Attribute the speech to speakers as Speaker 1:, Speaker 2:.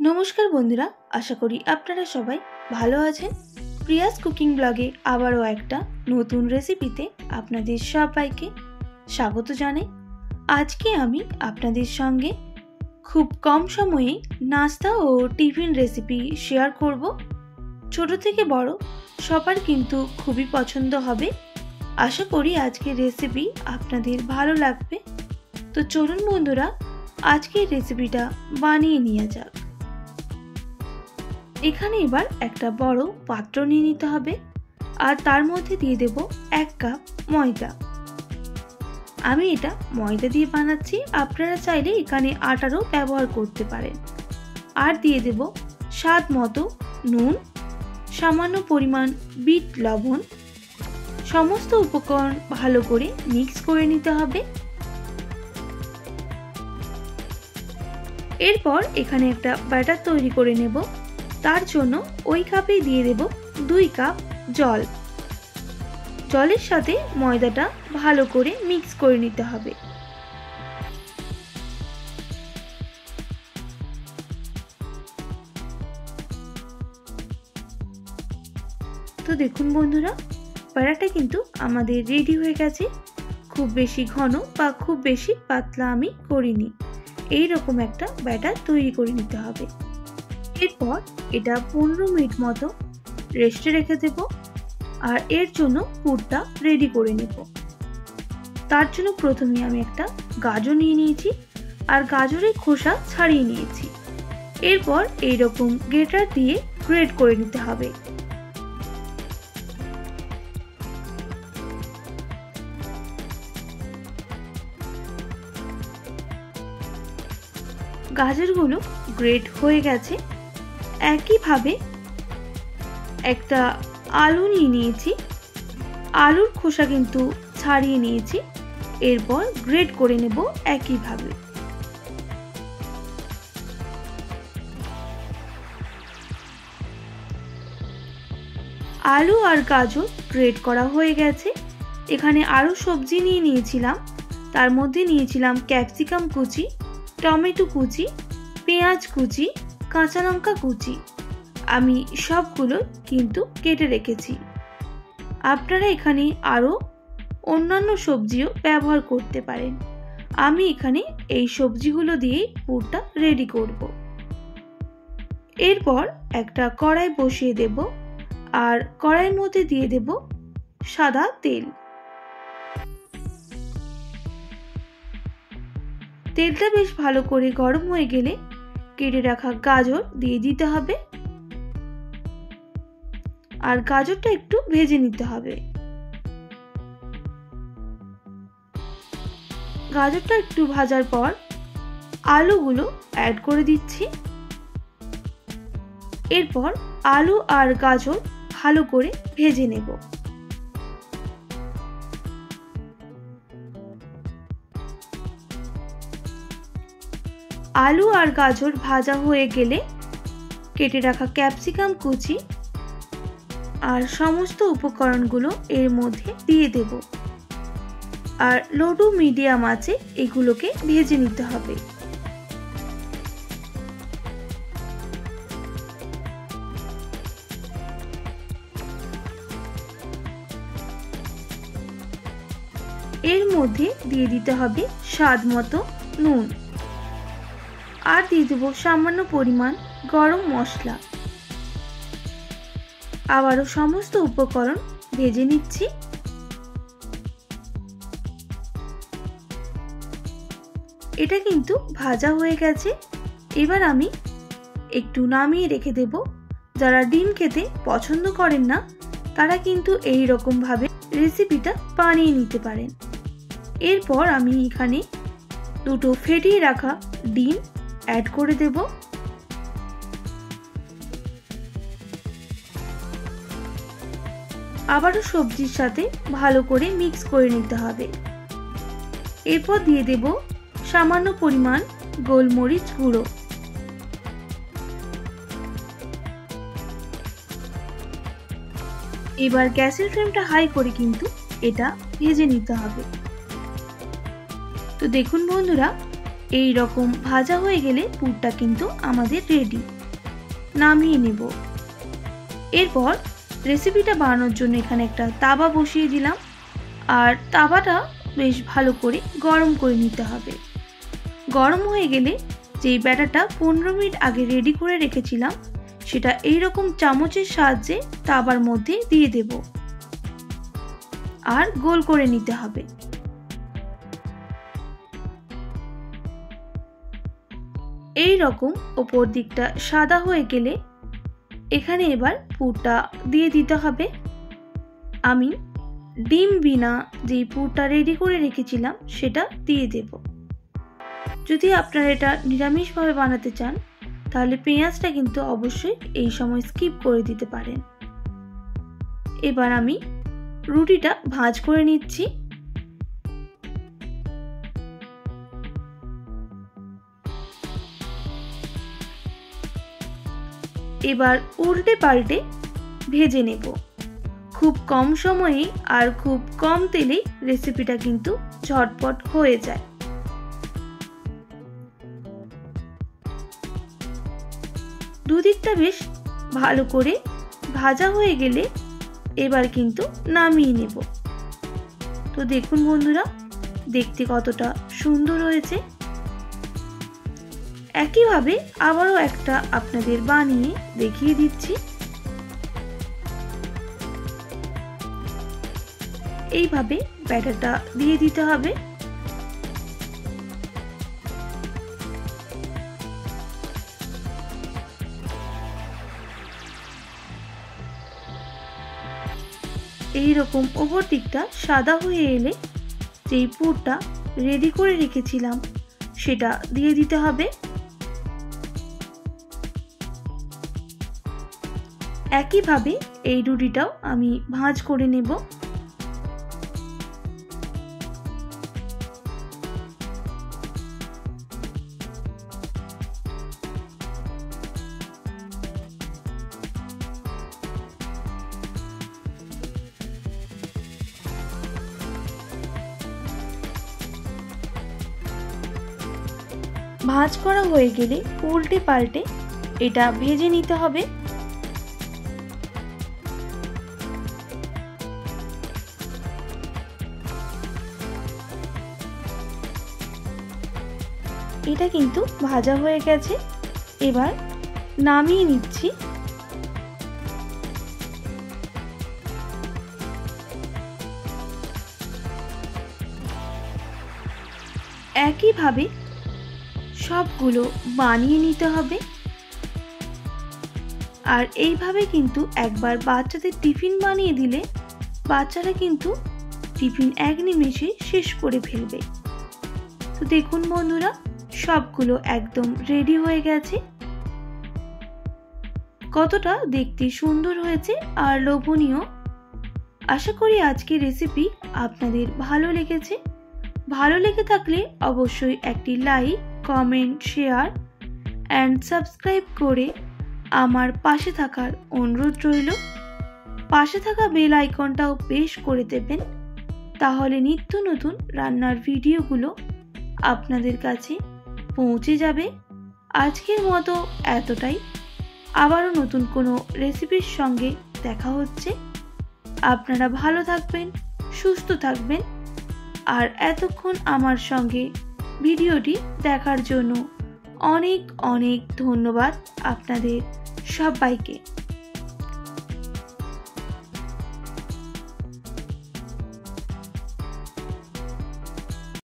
Speaker 1: नमस्कार बंधुरा आशा करी आपनारा सबाई भालो आछेन। प्रियास कुकिंग ब्लगे आबारो एकटा नतून रेसिपिते आपनादेर सबाइके स्वागत जानाई। आजके आमी आपनादेर संगे खूब कम समये नास्ता और टिफिन रेसिपि शेयर करब। छोटो थेके बड़ो सबार किन्तु खूबई पछंद हबे। आशा करी आजकेर रेसिपि आपनादेर भालो लागबे। तो चलुन बंधुरा आजकेर रेसिपिटा बानिये नेওয়া যাক। এখানে এবার একটা বড় পাত্র নিয়ে নিতে হবে আর তার মধ্যে দিয়ে দেব 1 কাপ ময়দা। আমি এটা ময়দা দিয়ে বানাচ্ছি, আপনারা চাইলে এখানে আটারও ব্যবহার করতে পারেন। আর দিয়ে দেব স্বাদ মতো নুন, সামান্য পরিমাণ বিট লবণ। সমস্ত উপকরণ ভালো করে মিক্স করে নিতে হবে। এরপর এখানে একটা ব্যাটার তৈরি করে নেব। তার জন্য ওই কাপে দিয়ে দেব 2 কাপ জল। জলের সাথে ময়দাটা ভালো করে মিক্স করে নিতে হবে। তো দেখুন বন্ধুরা, ব্যাটারটা কিন্তু আমাদের রেডি হয়ে গেছে। খুব বেশি ঘন বা খুব বেশি পাতলা আমি করিনি, এই রকম একটা ব্যাটার তৈরি করে নিতে হবে। এরপর এটা 15 মিনিট মতো রেস্টে রেখে দেব আর এর জন্য পুরটা রেডি করে নেব। তার জন্য প্রথমে আমি একটা গাজর নিয়ে নিয়েছি আর গাজরের খোসা ছাড়িয়ে নিয়েছি। এরপর এই রকম গ্রেটার দিয়ে গ্রেট করে নিতে হবে। গাজরগুলো গ্রেট হয়ে গেছে। একইভাবে একটা আলু নিয়ে নিয়েছি, আলুর খোসা কিন্তু ছাড়িয়ে নিয়েছি। এরপর গ্রেট করে নেব একইভাবে। আলু আর গাজর গ্রেট করা হয়ে গেছে। এখানে আরো সবজি নিয়ে নিয়েছিলাম, তার মধ্যে নিয়েছিলাম ক্যাপসিকাম কুচি, টমেটো কুচি, পেঁয়াজ কুচি, কাঁচা লঙ্কা কুচি। আমি সবগুলো কিন্তু কেটে রেখেছি। আপনারা এখানে আরো অন্যান্য সবজিও ব্যবহার করতে পারেন। আমি এখানে এই সবজিগুলো দিয়ে পুরটা রেডি করব। এরপর একটা কড়াই বসিয়ে দেব আর কড়াইয়ের মধ্যে দিয়ে দেব সাদা তেল। তেলটা বেশ ভালো করে গরম হয়ে গেলে কেটে রাখা গাজর দিয়ে দিতে হবে আর গাজরটা একটু ভেজে নিতে হবে। গাজরটা একটু ভাজার পর আলুগুলো অ্যাড করে দিচ্ছি। এরপর আলু আর গাজর ভালো করে ভেজে নেব। আলু আর গাজর ভাজা হয়ে গেলে কেটে রাখা ক্যাপসিকাম কুচি আর সমস্ত উপকরণগুলো এর মধ্যে দিয়ে দেব আর লো টু মিডিয়াম আঁচে এগুলোকে ভেজে নিতে হবে। এর মধ্যে দিয়ে দিতে হবে স্বাদ মতো নুন আর দিয়ে দেব সামান্য পরিমাণ গরম মশলা। আবারও সমস্ত উপকরণ ভেজে নিচ্ছি। এটা কিন্তু ভাজা হয়ে গেছে। এবার আমি একটু নামিয়ে রেখে দেব। যারা ডিম খেতে পছন্দ করেন না তারা কিন্তু এই রকম ভাবে রেসিপিটা বানিয়ে নিতে পারেন। এরপর আমি এখানে দুটো ফেটিয়ে রাখা ডিম অ্যাড করে দেব। আবারও সবজির সাথে ভালো করে মিক্স করে নিতে হবে। এরপর দিয়ে দেব সামান্য পরিমাণ গোলমরিচ গুঁড়ো। এবার গ্যাসের ফ্লেমটা হাই করে কিন্তু এটা ভেজে নিতে হবে। তো দেখুন বন্ধুরা, এই রকম ভাজা হয়ে গেলে পুরটা কিন্তু আমাদের রেডি। নামিয়ে নেব। এরপর রেসিপিটা বানানোর জন্য এখানে একটা তাওয়া বসিয়ে দিলাম, আর তাওয়াটা বেশ ভালো করে গরম করে নিতে হবে। গরম হয়ে গেলে যেই ব্যাটারটা 15 মিনিট আগে রেডি করে রেখেছিলাম সেটা এইরকম চামচের সাহায্যে তাওয়ার মধ্যে দিয়ে দেব, আর গোল করে নিতে হবে। এই রকম ওপর দিকটা সাদা হয়ে গেলে এখানে এবার পুরটা দিয়ে দিতে হবে। আমি ডিম বিনা যেই পুরটা রেডি করে রেখেছিলাম সেটা দিয়ে দেব। যদি আপনারা এটা নিরামিষভাবে বানাতে চান তাহলে পেঁয়াজটা কিন্তু অবশ্যই এই সময় স্কিপ করে দিতে পারেন। এবার আমি রুটিটা ভাঁজ করে নিচ্ছি। এবার উল্টে পাল্টে ভেজে নেব। খুব কম সময়ে আর খুব কম তেলেই রেসিপিটা কিন্তু ঝটপট হয়ে যায়। দুদিকটা বেশ ভালো করে ভাজা হয়ে গেলে এবার কিন্তু নামিয়ে নেব। তো দেখুন বন্ধুরা, দেখতে কতটা সুন্দর হয়েছে। একইভাবে আবারও একটা আপনাদের বানিয়ে দেখিয়ে দিচ্ছি। এইভাবে ব্যাটারটা দিয়ে দিতে হবে। এইরকম ওপর দিকটা সাদা হয়ে এলে যেই পুরটা রেডি করে রেখেছিলাম সেটা দিয়ে দিতে হবে। একইভাবে এই রুটিটাও আমি ভাঁজ করে নেব। ভাঁজ করা হয়ে গেলে উল্টে পাল্টে এটা ভেজে নিতে হবে। এটা কিন্তু ভাজা হয়ে গেছে। এবার নামিয়ে নিচ্ছি। একইভাবে সবগুলো বানিয়ে নিতে হবে। আর এইভাবে কিন্তু একবার বাচ্চাদের টিফিন বানিয়ে দিলে বাচ্চারা কিন্তু টিফিন এক নিমেষে শেষ করে ফেলবে। তো দেখুন বন্ধুরা, সবগুলো একদম রেডি হয়ে গেছে। কতটা দেখতে সুন্দর হয়েছে আর লোভনীয়। আশা করি আজকের রেসিপি আপনাদের ভালো লেগেছে। ভালো লেগে থাকলে অবশ্যই একটি like, comment, share and subscribe করে আমার পাশে থাকার অনুরোধ রইল। পাশে থাকা বেল আইকনটাও প্রেস করে দেবেন, তাহলে নিত্য নতুন রান্নার ভিডিওগুলো আপনাদের কাছে পৌঁছে যাবে। আজকের মতো এতটাই। আবারও নতুন কোনো রেসিপির সঙ্গে দেখা হচ্ছে। আপনারা ভালো থাকবেন, সুস্থ থাকবেন। আর এতক্ষণ আমার সঙ্গে ভিডিওটি দেখার জন্য অনেক অনেক ধন্যবাদ আপনাদের সবাইকে।